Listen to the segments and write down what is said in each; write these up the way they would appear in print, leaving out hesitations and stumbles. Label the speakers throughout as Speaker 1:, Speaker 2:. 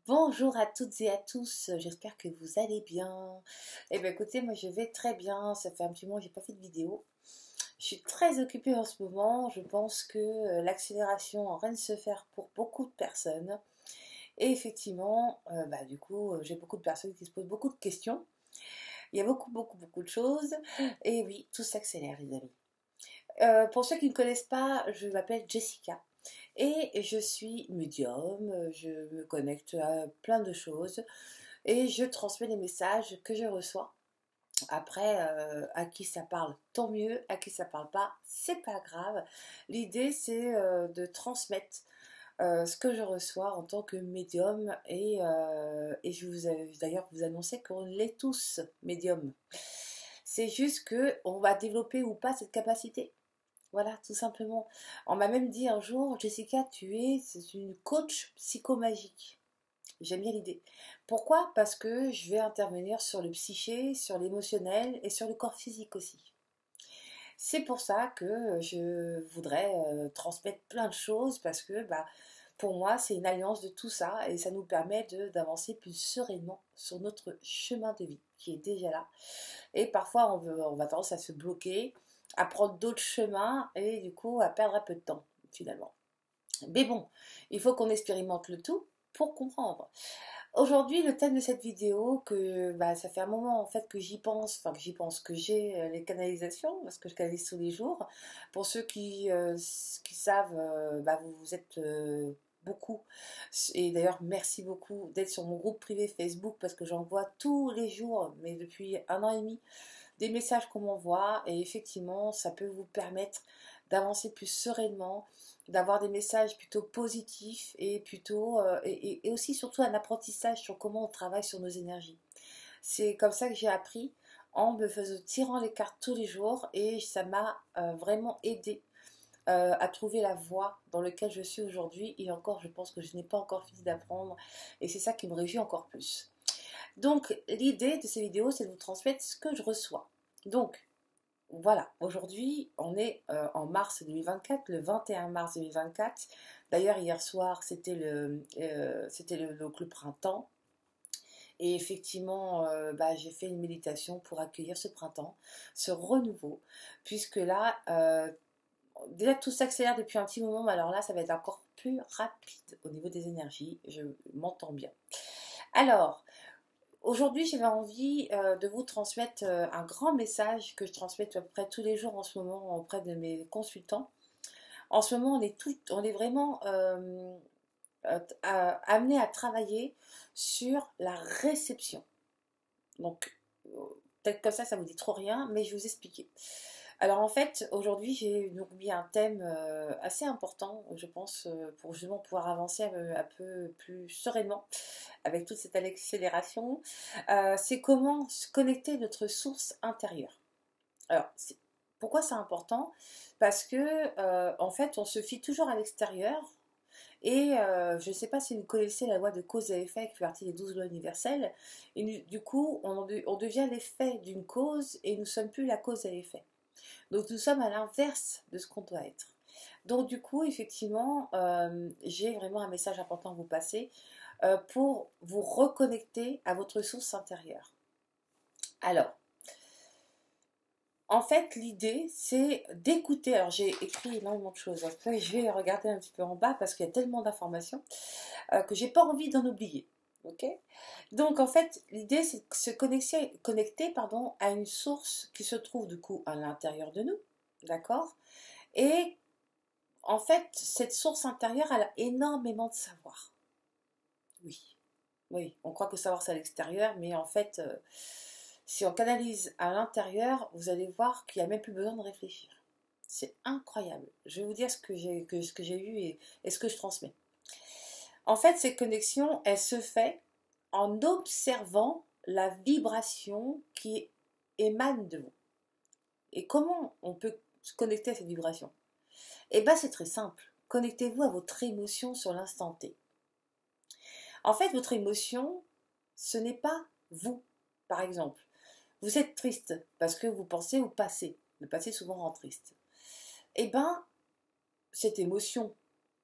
Speaker 1: Bonjour à toutes et à tous, j'espère que vous allez bien. Eh bien écoutez, moi je vais très bien, ça fait un petit moment que j'ai pas fait de vidéo. Je suis très occupée en ce moment, je pense que l'accélération est en train de se faire pour beaucoup de personnes. Et effectivement, du coup, j'ai beaucoup de personnes qui se posent beaucoup de questions. Il y a beaucoup de choses. Et oui, tout s'accélère les amis. Pour ceux qui ne connaissent pas, je m'appelle Jessica. Et je suis médium, je me connecte à plein de choses et je transmets les messages que je reçois. Après, à qui ça parle, tant mieux, à qui ça parle pas, c'est pas grave. L'idée, c'est de transmettre ce que je reçois en tant que médium et je vous ai d'ailleurs vous annoncer qu'on l'est tous médium. C'est juste que on va développer ou pas cette capacité. Voilà, tout simplement. On m'a même dit un jour, Jessica, c'est une coach psychomagique. J'aime bien l'idée. Pourquoi? Parce que je vais intervenir sur le psyché, sur l'émotionnel et sur le corps physique aussi. C'est pour ça que je voudrais transmettre plein de choses parce que pour moi, c'est une alliance de tout ça et ça nous permet d'avancer plus sereinement sur notre chemin de vie qui est déjà là. Et parfois, on va tendance à se bloquer, à prendre d'autres chemins et du coup à perdre un peu de temps finalement. Mais bon, il faut qu'on expérimente le tout pour comprendre. Aujourd'hui, le thème de cette vidéo, ça fait un moment en fait que j'y pense, que j'ai les canalisations, parce que je canalise tous les jours. Pour ceux qui savent, vous êtes beaucoup, et d'ailleurs merci beaucoup d'être sur mon groupe privé Facebook, parce que j'envoie tous les jours, mais depuis 1 an et demi, des messages qu'on m'envoie, et effectivement, ça peut vous permettre d'avancer plus sereinement, d'avoir des messages plutôt positifs et et aussi surtout un apprentissage sur comment on travaille sur nos énergies. C'est comme ça que j'ai appris en me faisant tirant les cartes tous les jours et ça m'a vraiment aidé à trouver la voie dans laquelle je suis aujourd'hui et encore je pense que je n'ai pas encore fini d'apprendre et c'est ça qui me réjouit encore plus. Donc l'idée de ces vidéos c'est de vous transmettre ce que je reçois. Donc voilà, aujourd'hui, on est en mars 2024, le 21 mars 2024. D'ailleurs, hier soir, donc le printemps. Et effectivement, j'ai fait une méditation pour accueillir ce printemps, ce renouveau. Puisque là, déjà tout s'accélère depuis un petit moment, mais alors là, ça va être encore plus rapide au niveau des énergies. Je m'entends bien. Alors, aujourd'hui, j'avais envie de vous transmettre un grand message que je transmets à peu près tous les jours en ce moment auprès de mes consultants. En ce moment, on est vraiment amené à travailler sur la réception. Donc, peut-être comme ça vous dit trop rien, mais je vais vous expliquer. Alors en fait, aujourd'hui, j'ai mis un thème assez important, je pense, pour justement pouvoir avancer un peu plus sereinement avec toute cette accélération. C'est comment se connecter à notre source intérieure. Alors, pourquoi c'est important? Parce que en fait, on se fie toujours à l'extérieur. Et je ne sais pas si vous connaissez la loi de cause et effet qui fait partie des 12 lois universelles. Et du coup, on devient l'effet d'une cause et nous ne sommes plus la cause et l'effet. Donc nous sommes à l'inverse de ce qu'on doit être. Donc du coup, effectivement, j'ai vraiment un message important à vous passer pour vous reconnecter à votre source intérieure. Alors, en fait, l'idée, c'est d'écouter. Alors, j'ai écrit énormément de choses. Après, je vais regarder un petit peu en bas parce qu'il y a tellement d'informations que j'ai pas envie d'en oublier. Ok? Donc, en fait, l'idée, c'est de se connecter à une source qui se trouve du coup à l'intérieur de nous. D'accord? Et en fait, cette source intérieure, elle a énormément de savoir. Oui. Oui, on croit que savoir c'est à l'extérieur, mais en fait, si on canalise à l'intérieur, vous allez voir qu'il n'y a même plus besoin de réfléchir. C'est incroyable. Je vais vous dire ce que j'ai eu et ce que je transmets. En fait, cette connexion, elle se fait en observant la vibration qui émane de vous. Et comment on peut se connecter à cette vibration? Eh bien, c'est très simple. Connectez-vous à votre émotion sur l'instant T. En fait, votre émotion, ce n'est pas vous. Par exemple, vous êtes triste parce que vous pensez au passé. Le passé souvent rend triste. Eh bien, cette émotion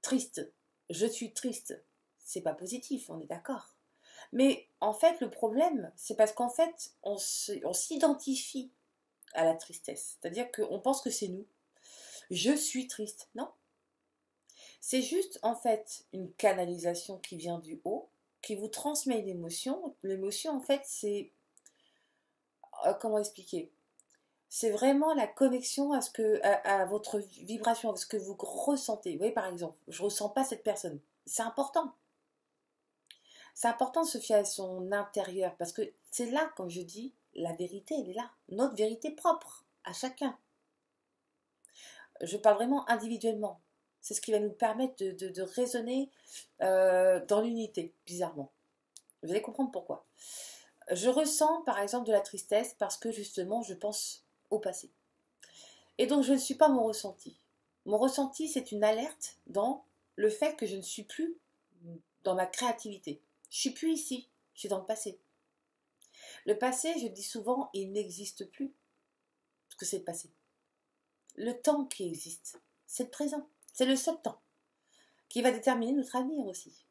Speaker 1: triste, je suis triste, c'est pas positif, on est d'accord. Mais en fait, le problème, c'est parce qu'en fait, on s'identifie à la tristesse. C'est-à-dire qu'on pense que c'est nous. Je suis triste. Non. C'est juste, en fait, une canalisation qui vient du haut, qui vous transmet une émotion. L'émotion, en fait, c'est... comment expliquer? C'est vraiment la connexion à votre vibration, à ce que vous ressentez. Vous voyez, par exemple, je ne ressens pas cette personne. C'est important. C'est important de se fier à son intérieur, parce que c'est là, comme je dis, la vérité, elle est là. Notre vérité propre, à chacun. Je parle vraiment individuellement. C'est ce qui va nous permettre de raisonner dans l'unité, bizarrement. Vous allez comprendre pourquoi. Je ressens, par exemple, de la tristesse parce que, justement, je pense au passé. Et donc, je ne suis pas mon ressenti. Mon ressenti, c'est une alerte dans le fait que je ne suis plus dans ma créativité. Je ne suis plus ici, je suis dans le passé. Le passé, je dis souvent, il n'existe plus, parce que c'est le passé. Le temps qui existe, c'est le présent. C'est le seul temps qui va déterminer notre avenir aussi.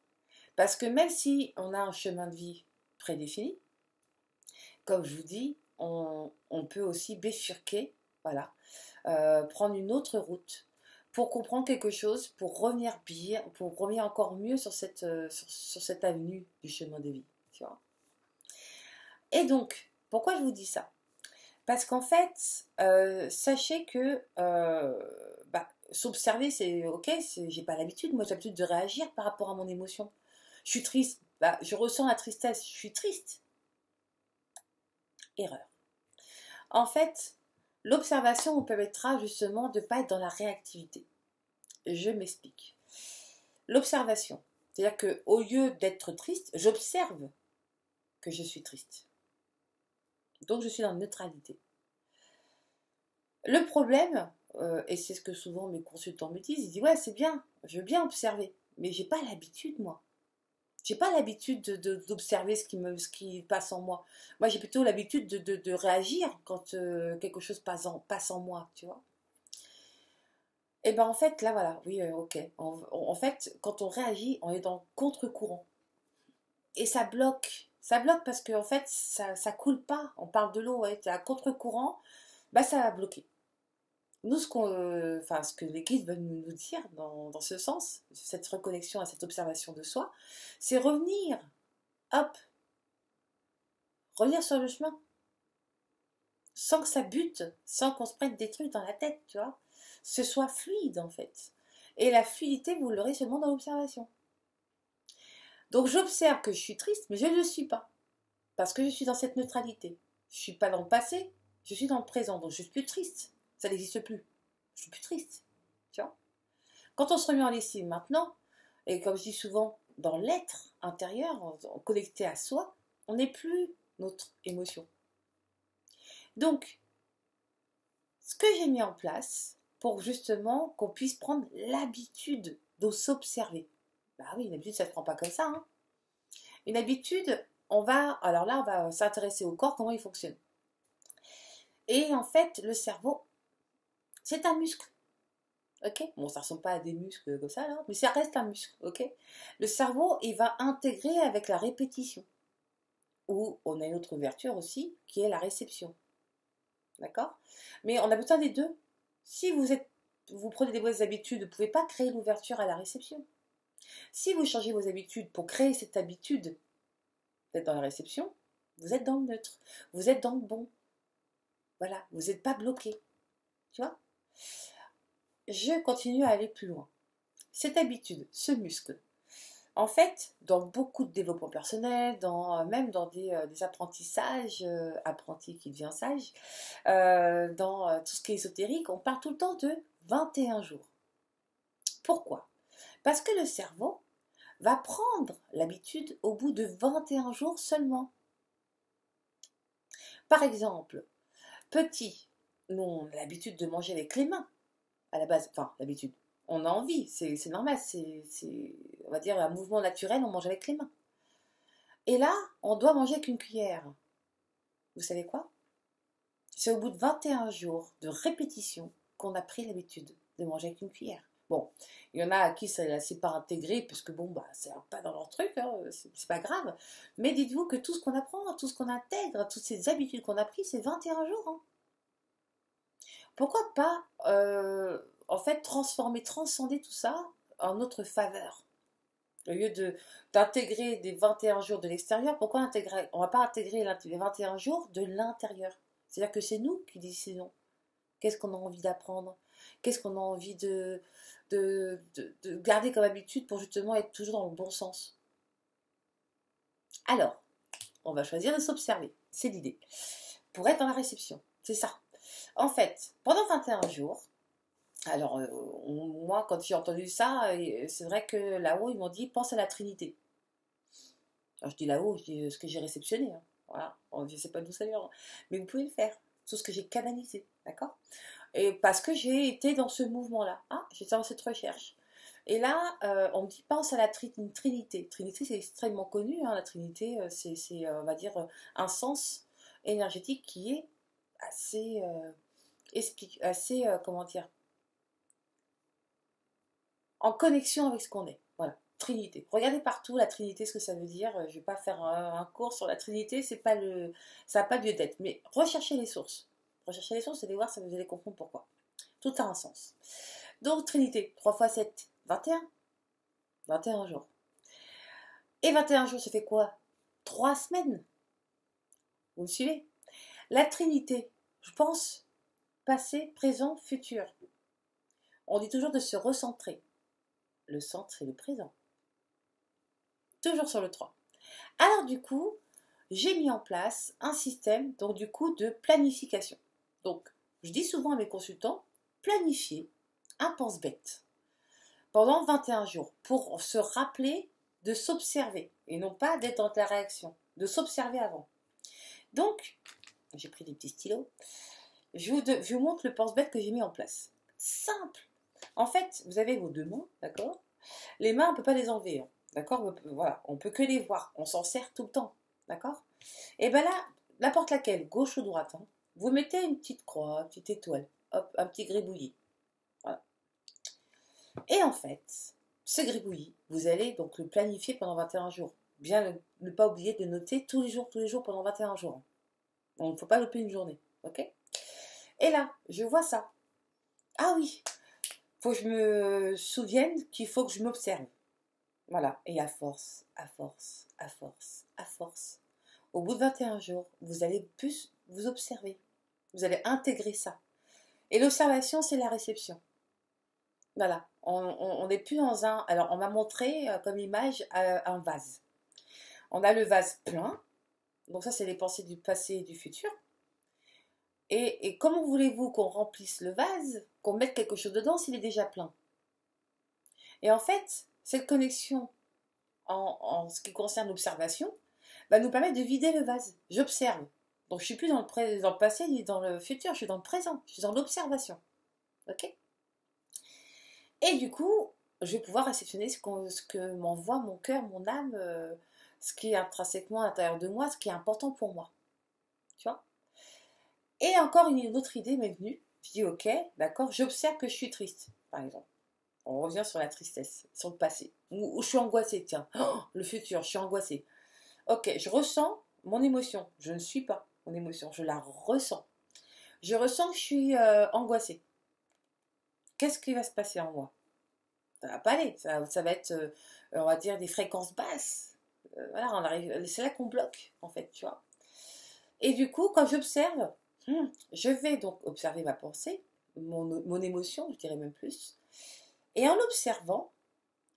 Speaker 1: Parce que même si on a un chemin de vie prédéfini, comme je vous dis, on peut aussi bifurquer, voilà, prendre une autre route pour comprendre quelque chose, pour revenir bien, pour revenir encore mieux sur cette avenue du chemin de vie. Tu vois. Et donc, pourquoi je vous dis ça? Parce qu'en fait, sachez que s'observer, c'est ok, j'ai pas l'habitude, moi j'ai l'habitude de réagir par rapport à mon émotion. Je suis triste, je ressens la tristesse, je suis triste. Erreur. En fait, l'observation vous permettra justement de ne pas être dans la réactivité. Je m'explique. L'observation, c'est-à-dire qu'au lieu d'être triste, j'observe que je suis triste. Donc je suis dans la neutralité. Le problème, et c'est ce que souvent mes consultants me disent, ils disent ouais c'est bien, je veux bien observer, mais j'ai pas l'habitude moi. J'ai pas l'habitude d'observer ce qui passe en moi. Moi j'ai plutôt l'habitude de réagir quand quelque chose passe en moi, tu vois. Et ben en fait là voilà, oui ok. En fait quand on réagit, on est dans le contre-courant. Et ça bloque. Ça bloque parce qu'en fait ça coule pas. On parle de l'eau, ouais, à contre-courant, bah ça va bloquer. Nous, ce que les guides veulent nous dire dans ce sens, cette reconnexion à cette observation de soi, c'est revenir, hop, revenir sur le chemin, sans que ça bute, sans qu'on se prenne des trucs dans la tête, tu vois. Ce soit fluide, en fait. Et la fluidité, vous l'aurez seulement dans l'observation. Donc, j'observe que je suis triste, mais je ne le suis pas, parce que je suis dans cette neutralité. Je ne suis pas dans le passé, je suis dans le présent, donc je suis plus triste. Ça n'existe plus. Je suis plus triste, tu vois. Quand on se remet en lessive maintenant, et comme je dis souvent, dans l'être intérieur, connecté à soi, on n'est plus notre émotion. Donc, ce que j'ai mis en place pour justement qu'on puisse prendre l'habitude de s'observer. Bah oui, une habitude, ça ne se prend pas comme ça. Hein. Une habitude, alors là, on va s'intéresser au corps, comment il fonctionne. Et en fait, le cerveau, c'est un muscle. Ok, bon, ça ressemble pas à des muscles comme ça, là, mais ça reste un muscle, ok. Le cerveau, il va intégrer avec la répétition. Ou on a une autre ouverture aussi, qui est la réception. D'accord? Mais on a besoin des deux. Si vous prenez des mauvaises habitudes, vous ne pouvez pas créer l'ouverture à la réception. Si vous changez vos habitudes pour créer cette habitude d'être dans la réception, vous êtes dans le neutre. Vous êtes dans le bon. Voilà, vous n'êtes pas bloqué. Tu vois? Je continue à aller plus loin. Cette habitude, ce muscle, en fait, dans beaucoup de développement personnel, même dans des apprentissages, apprenti qui devient sage, dans tout ce qui est ésotérique, on parle tout le temps de 21 jours. Pourquoi? Parce que le cerveau va prendre l'habitude au bout de 21 jours seulement. Par exemple, petit, nous on a l'habitude de manger avec les mains, à la base, enfin l'habitude. On a envie, c'est normal, c'est, on va dire, un mouvement naturel, on mange avec les mains. Et là, on doit manger avec une cuillère. Vous savez quoi? C'est au bout de 21 jours de répétition qu'on a pris l'habitude de manger avec une cuillère. Bon, il y en a à qui c'est pas intégré, parce que bon, bah, c'est pas dans leur truc, hein, c'est pas grave. Mais dites-vous que tout ce qu'on apprend, tout ce qu'on intègre, toutes ces habitudes qu'on a prises, c'est 21 jours. Hein. Pourquoi pas, en fait, transcender tout ça en notre faveur? Au lieu d'intégrer des 21 jours de l'extérieur, pourquoi intégrer? On ne va pas intégrer les 21 jours de l'intérieur. C'est-à-dire que c'est nous qui décidons. Qu'est-ce qu'on a envie d'apprendre? Qu'est-ce qu'on a envie de garder comme habitude pour justement être toujours dans le bon sens? Alors, on va choisir de s'observer. C'est l'idée. Pour être dans la réception. C'est ça. En fait, pendant 21 jours, alors moi, quand j'ai entendu ça, c'est vrai que là-haut, ils m'ont dit, pense à la Trinité. Alors je dis là-haut, je dis ce que j'ai réceptionné. Hein. Voilà. Je ne sais pas d'où ça vient. Mais vous pouvez le faire. Tout ce que j'ai canalisé. D'accord? Et parce que j'ai été dans ce mouvement-là. Hein, j'étais dans cette recherche. Et là, on me dit, pense à la Trinité. Trinité, c'est extrêmement connu. Hein, la Trinité, c'est on va dire, un sens énergétique qui est assez, comment dire, en connexion avec ce qu'on est. Voilà, Trinité. Regardez partout la Trinité, ce que ça veut dire. Je ne vais pas faire un cours sur la Trinité, ça n'a pas lieu d'être. Mais recherchez les sources. Recherchez les sources, vous allez voir, ça vous allez comprendre pourquoi. Tout a un sens. Donc, Trinité, 3 fois 7, 21. 21 jours. Et 21 jours, ça fait quoi? 3 semaines. Vous me suivez? La Trinité, je pense, passé, présent, futur. On dit toujours de se recentrer. Le centre, c'est le présent. Toujours sur le 3. Alors du coup, j'ai mis en place un système, donc du coup, de planification. Donc, je dis souvent à mes consultants, planifier un pense-bête pendant 21 jours pour se rappeler de s'observer et non pas d'être dans la réaction, de s'observer avant. Donc, j'ai pris des petits stylos, je vous montre le pense-bête que j'ai mis en place. Simple. En fait, vous avez vos 2 mains, d'accord? Les mains, on ne peut pas les enlever, hein, d'accord? Voilà, on ne peut que les voir, on s'en sert tout le temps, d'accord? Et bien là, n'importe laquelle, gauche ou droite, hein, vous mettez une petite croix, une petite étoile, hop, un petit gribouillis. Voilà. Et en fait, ce gribouillis, vous allez donc le planifier pendant 21 jours. Bien ne pas oublier de noter tous les jours pendant 21 jours. Il ne faut pas louper une journée, ok? Et là, je vois ça. Ah oui, faut que je me souvienne qu'il faut que je m'observe. Voilà, et à force, à force, à force, à force, au bout de 21 jours, vous allez plus vous observer. Vous allez intégrer ça. Et l'observation, c'est la réception. Voilà, on n'est plus dans un... Alors, on m'a montré comme image un vase. On a le vase plein. Donc ça, c'est les pensées du passé et du futur. Et comment voulez-vous qu'on remplisse le vase, qu'on mette quelque chose dedans s'il est déjà plein? Et en fait, cette connexion en ce qui concerne l'observation va nous permettre de vider le vase. J'observe. Donc je ne suis plus dans le passé ni dans le futur, je suis dans le présent, je suis dans l'observation. Ok? Et du coup, je vais pouvoir réceptionner ce que m'envoie mon cœur, mon âme, ce qui est intrinsèquement à l'intérieur de moi, ce qui est important pour moi. Tu vois? Et encore une autre idée m'est venue. Je dis ok, d'accord, j'observe que je suis triste, par exemple. On revient sur la tristesse, sur le passé. Ou je suis angoissée, tiens. Oh, le futur, je suis angoissée. Ok, je ressens mon émotion. Je ne suis pas mon émotion, je la ressens. Je ressens que je suis angoissée. Qu'est-ce qui va se passer en moi? Ça va pas aller. Ça va être, on va dire, des fréquences basses. Voilà, c'est là qu'on bloque, en fait, tu vois. Et du coup, quand j'observe, je vais donc observer ma pensée, mon émotion, je dirais même plus. Et en l'observant,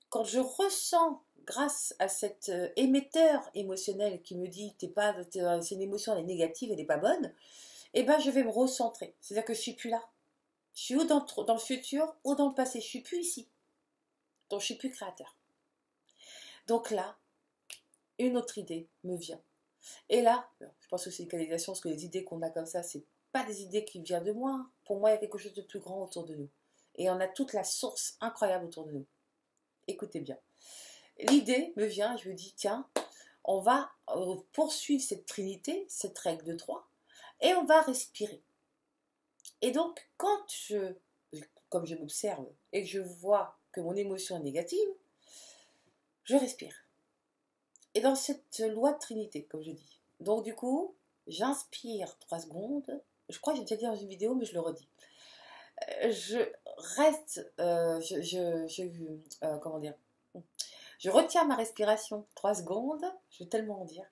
Speaker 1: quand je ressens, grâce à cet émetteur émotionnel qui me dit c'est une émotion, elle est négative, elle n'est pas bonne, et ben je vais me recentrer. C'est-à-dire que je suis plus là. Je suis ou dans le futur ou dans le passé. Je suis plus ici. Donc je suis plus créateur. Donc là, une autre idée me vient. Et là, je pense que c'est une canalisation, parce que les idées qu'on a comme ça, c'est pas des idées qui viennent de moi. Pour moi, il y a quelque chose de plus grand autour de nous. Et on a toute la source incroyable autour de nous. Écoutez bien. L'idée me vient, je me dis, tiens, on va poursuivre cette trinité, cette règle de 3, et on va respirer. Et donc, quand comme je m'observe et que je vois que mon émotion est négative, je respire. Et dans cette loi de Trinité, comme je dis. Donc du coup, j'inspire 3 secondes. Je crois que j'ai déjà dit dans une vidéo, mais je le redis. Je reste, comment dire, je retiens ma respiration 3 secondes, je veux tellement en dire,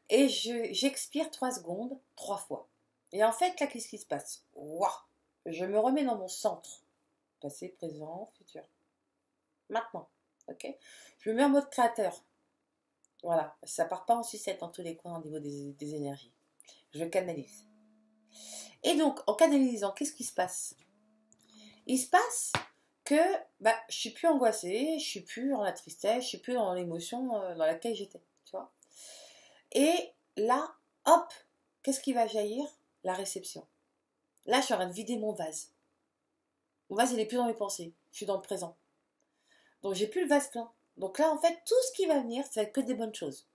Speaker 1: et j'expire 3 secondes 3 fois. Et en fait, là, qu'est-ce qui se passe? Waouh! Je me remets dans mon centre, passé, présent, futur. Maintenant, ok? Je me mets en mode créateur. Voilà, ça part pas en sucette dans tous les coins au niveau des énergies. Je canalise. Et donc, en canalisant, qu'est-ce qui se passe? Il se passe que je suis plus angoissée, je suis plus dans la tristesse, je suis plus dans l'émotion dans laquelle j'étais, tu vois. Et là, hop, qu'est-ce qui va jaillir? La réception. Là, je suis en train de vider mon vase. Mon vase, il n'est plus dans mes pensées, je suis dans le présent. Donc, j'ai plus le vase plein. Donc là, en fait, tout ce qui va venir, ça va être que des bonnes choses.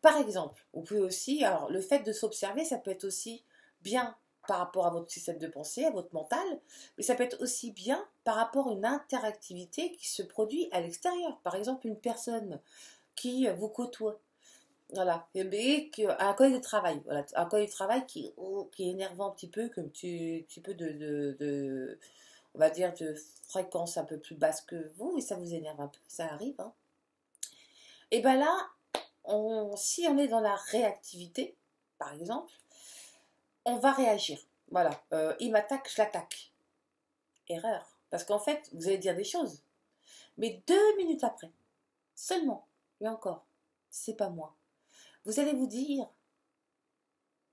Speaker 1: Par exemple, vous pouvez aussi, alors le fait de s'observer, ça peut être aussi bien par rapport à votre système de pensée, à votre mental, mais ça peut être aussi bien par rapport à une interactivité qui se produit à l'extérieur. Par exemple, une personne qui vous côtoie, voilà, et un collègue de travail, voilà, un collègue de travail qui est énervant un petit peu, comme un petit peu on va dire, de fréquence un peu plus basse que vous, et ça vous énerve un peu, ça arrive, hein. Et bien là, si on est dans la réactivité, par exemple, on va réagir. Voilà, il m'attaque, je l'attaque. Erreur. Parce qu'en fait, vous allez dire des choses. Mais 2 minutes après, seulement, et encore, c'est pas moi. Vous allez vous dire,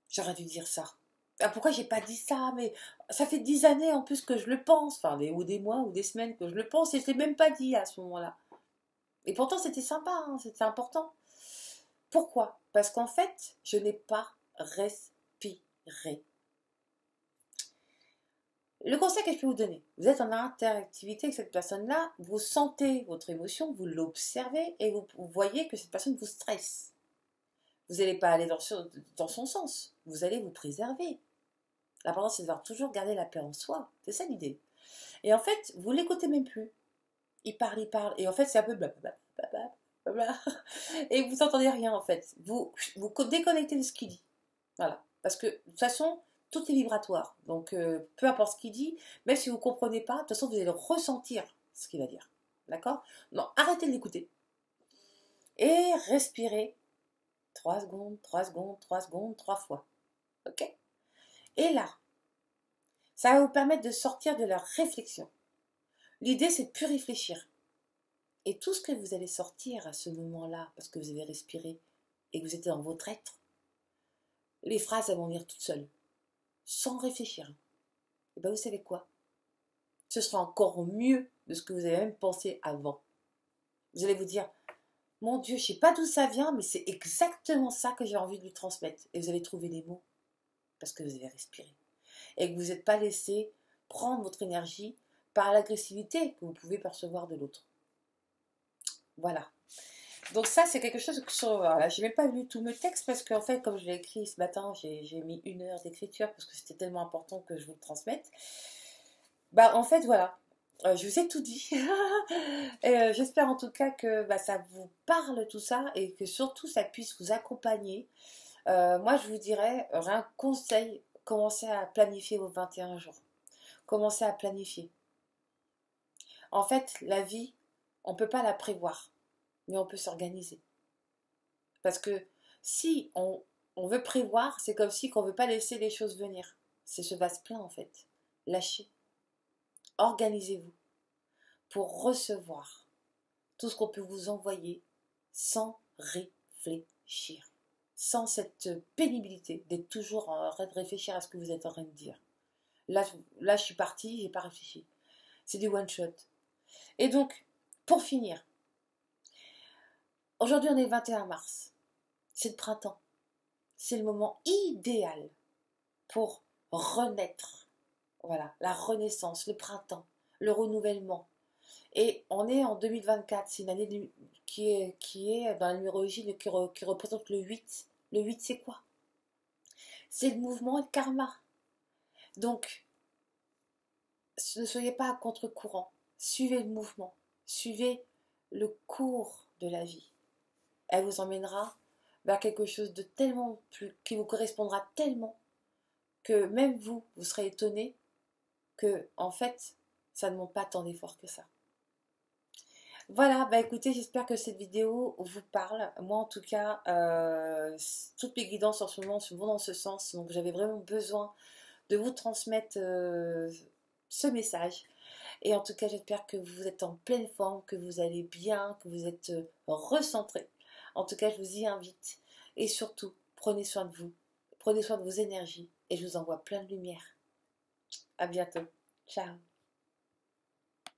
Speaker 1: j'aurais dû dire ça. Ah, pourquoi j'ai pas dit ça? Mais ça fait 10 années en plus que je le pense. Enfin, ou des mois ou des semaines que je le pense et je l'ai même pas dit à ce moment-là. Et pourtant, c'était sympa, hein, c'était important. Pourquoi? Parce qu'en fait, je n'ai pas respiré. Le conseil que je peux vous donner, vous êtes en interactivité avec cette personne-là, vous sentez votre émotion, vous l'observez et vous voyez que cette personne vous stresse. Vous n'allez pas aller dans son sens, vous allez vous préserver. L'important, c'est de devoir toujours garder la paix en soi. C'est ça l'idée. Et en fait, vous l'écoutez même plus. Il parle. Et en fait, c'est un peu blablabla. Et vous n'entendez rien, en fait. Vous déconnectez de ce qu'il dit. Voilà. Parce que, de toute façon, tout est vibratoire. Donc, peu importe ce qu'il dit, même si vous ne comprenez pas, de toute façon, vous allez ressentir ce qu'il va dire. D'accord? Non, arrêtez de l'écouter. Et respirez 3 secondes, 3 secondes, 3 secondes, 3 fois. Ok? Et là, ça va vous permettre de sortir de la réflexion. L'idée, c'est de plus réfléchir. Et tout ce que vous allez sortir à ce moment-là, parce que vous avez respiré et que vous êtes dans votre être, les phrases elles vont venir toutes seules, sans réfléchir. Et bien vous savez quoi? Ce sera encore mieux de ce que vous avez même pensé avant. Vous allez vous dire, mon Dieu, je ne sais pas d'où ça vient, mais c'est exactement ça que j'ai envie de lui transmettre. Et vous allez trouver les mots, parce que vous avez respiré. Et que vous n'êtes pas laissé prendre votre énergie par l'agressivité que vous pouvez percevoir de l'autre. Voilà. Donc ça, c'est quelque chose que voilà, j'ai même pas lu tout le texte parce qu'en fait, comme je l'ai écrit ce matin, j'ai mis 1 heure d'écriture parce que c'était tellement important que je vous le transmette. En fait, voilà. Je vous ai tout dit. Et j'espère en tout cas que ça vous parle tout ça et que surtout ça puisse vous accompagner. Moi, je vous dirais, un conseil, commencez à planifier vos 21 jours. Commencez à planifier. En fait, la vie, on ne peut pas la prévoir, mais on peut s'organiser. Parce que si on veut prévoir, c'est comme si on ne veut pas laisser les choses venir. C'est ce vase plein en fait. Lâchez. Organisez-vous pour recevoir tout ce qu'on peut vous envoyer sans réfléchir. Sans cette pénibilité d'être toujours en train de réfléchir à ce que vous êtes en train de dire. Là je suis partie, j'ai pas réfléchi. C'est du one shot. Et donc, pour finir, aujourd'hui on est le 21 mars. C'est le printemps. C'est le moment idéal pour renaître. Voilà, la renaissance, le printemps, le renouvellement. Et on est en 2024, c'est une année qui est dans la numérologie qui représente le 8. Le 8, c'est quoi? C'est le mouvement et le karma. Donc, ne soyez pas à contre-courant. Suivez le mouvement. Suivez le cours de la vie. Elle vous emmènera vers quelque chose de tellement plus, qui vous correspondra tellement que même vous, vous serez étonné que, en fait, ça ne demande pas tant d'efforts que ça. Voilà, bah écoutez, j'espère que cette vidéo vous parle. Moi, en tout cas, toutes mes guidances en ce moment vont dans ce sens. Donc, j'avais vraiment besoin de vous transmettre ce message. Et en tout cas, j'espère que vous êtes en pleine forme, que vous allez bien, que vous êtes recentré. En tout cas, je vous y invite. Et surtout, prenez soin de vous. Prenez soin de vos énergies. Et je vous envoie plein de lumière. À bientôt. Ciao.